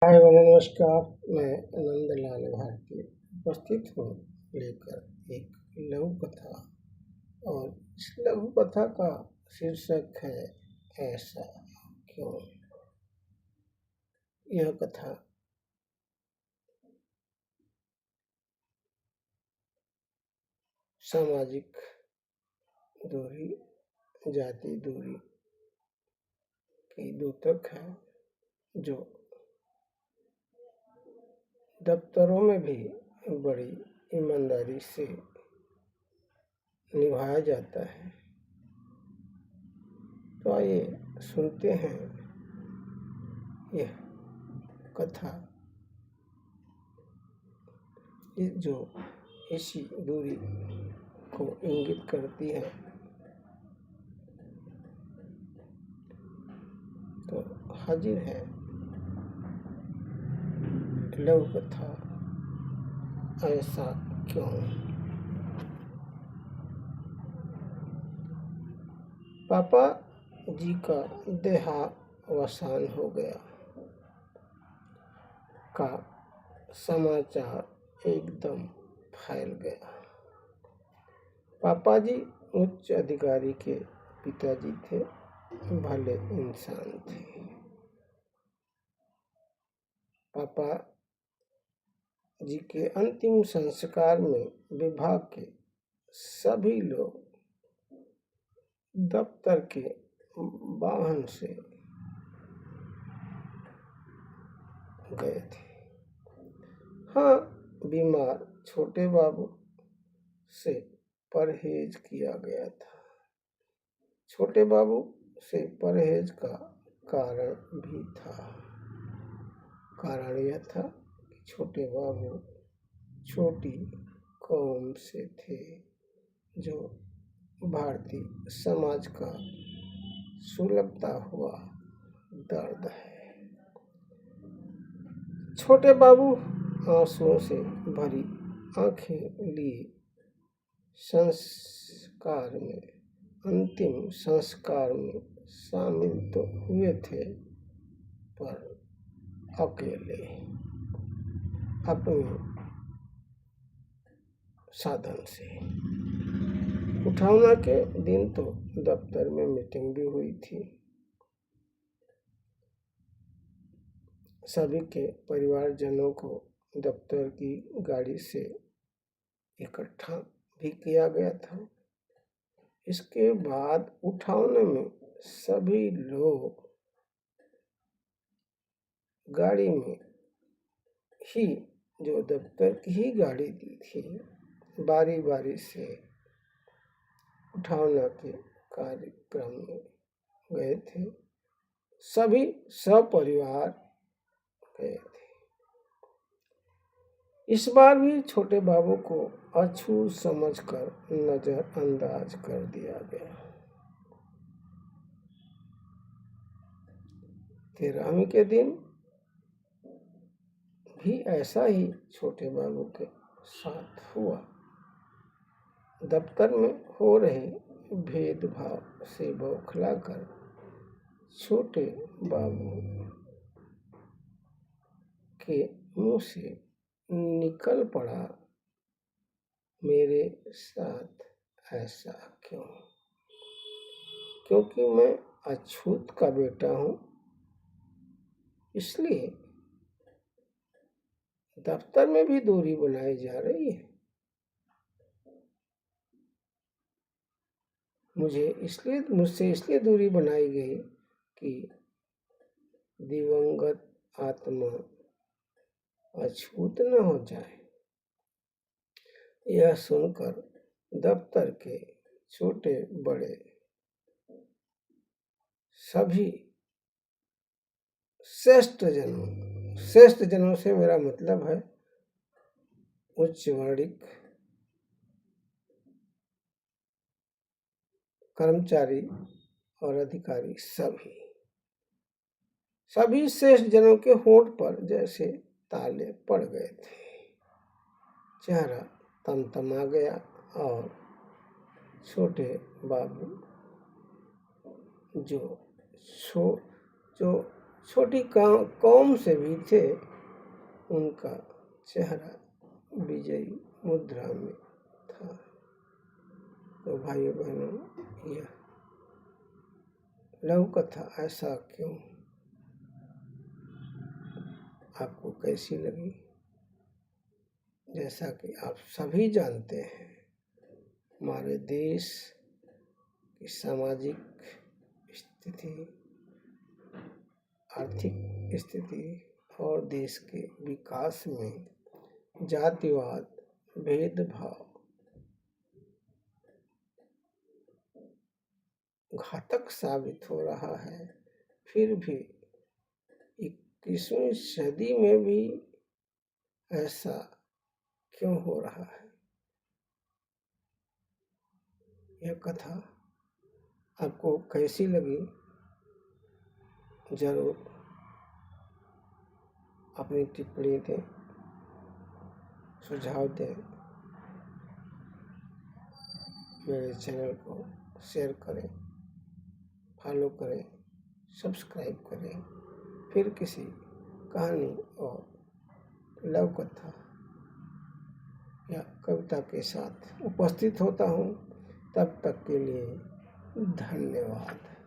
हाय बने नमस्कार। मैं नंदलाल भारती उपस्थित हूँ लेकर एक लघु कथा। और इस लघु कथा का शीर्षक है ऐसा क्यों। यह कथा सामाजिक दूरी, जाति दूरी की द्योतक है, जो दफ्तरों में भी बड़ी ईमानदारी से निभाया जाता है। तो आइए सुनते हैं यह कथा, जो इसी दूरी को इंगित करती है। तो हाजिर है लघु कथा ऐसा क्यों। पापा जी का देहावसान हो गया का समाचार एकदम फैल गया। पापा जी उच्च अधिकारी के पिताजी थे, भले इंसान थे। पापा जी के अंतिम संस्कार में विभाग के सभी लोग दफ्तर के वाहन से गए थे। हाँ, बीमार छोटे बाबू से परहेज किया गया था। छोटे बाबू से परहेज का कारण भी था। कारण यह था कि छोटे बाबू छोटी कौम से थे, जो भारतीय समाज का सुलगता हुआ दर्द है। छोटे बाबू आंसुओं से भरी आंखें लिए संस्कार में, अंतिम संस्कार में शामिल तो हुए थे, पर अकेले अपने साधन से। उठावना के दिन तो दफ्तर में मीटिंग भी हुई थी। सभी के परिवारजनों को दफ्तर की गाड़ी से इकट्ठा भी किया गया था। इसके बाद उठावने में सभी लोग गाड़ी में ही, जो दफ्तर की ही गाड़ी दी थी, बारी बारी से उठावना के कार्यक्रम में गए थे। सभी सपरिवार गए थे। इस बार भी छोटे बाबू को अछूत समझकर नजरअंदाज कर दिया गया। 13वीं के दिन भी ऐसा ही छोटे बाबू के साथ हुआ। दफ्तर में हो रहे भेदभाव से बौखलाकर छोटे बाबू के मुंह से निकल पड़ा, मेरे साथ ऐसा क्यों। क्योंकि मैं अछूत का बेटा हूं, इसलिए दफ्तर में भी दूरी बनाई जा रही है। मुझसे इसलिए दूरी बनाई गई कि दिवंगत आत्मा अछूत न हो जाए। यह सुनकर दफ्तर के छोटे बड़े सभी श्रेष्ठ जनों से मेरा मतलब है उच्च वर्णिक कर्मचारी और अधिकारी, सभी श्रेष्ठ जनों के होंठ पर जैसे ताले पड़ गए थे। चेहरा तमतमा गया और छोटे बाबू जो छोटी कौम से भी थे, उनका चेहरा विजयी मुद्रा में था। तो भाइयों बहनों, यह लघु कथा ऐसा क्यों आपको कैसी लगी? जैसा कि आप सभी जानते हैं, हमारे देश की सामाजिक स्थिति, आर्थिक स्थिति और देश के विकास में जातिवाद, भेदभाव घातक साबित हो रहा है। फिर भी 21वीं सदी में भी ऐसा क्यों हो रहा है? यह कथा आपको कैसी लगी? जरूर अपनी टिप्पणी दें, सुझाव दें। मेरे चैनल को शेयर करें, फॉलो करें, सब्सक्राइब करें। फिर किसी कहानी और लघु कथा या कविता के साथ उपस्थित होता हूँ। तब तक के लिए धन्यवाद।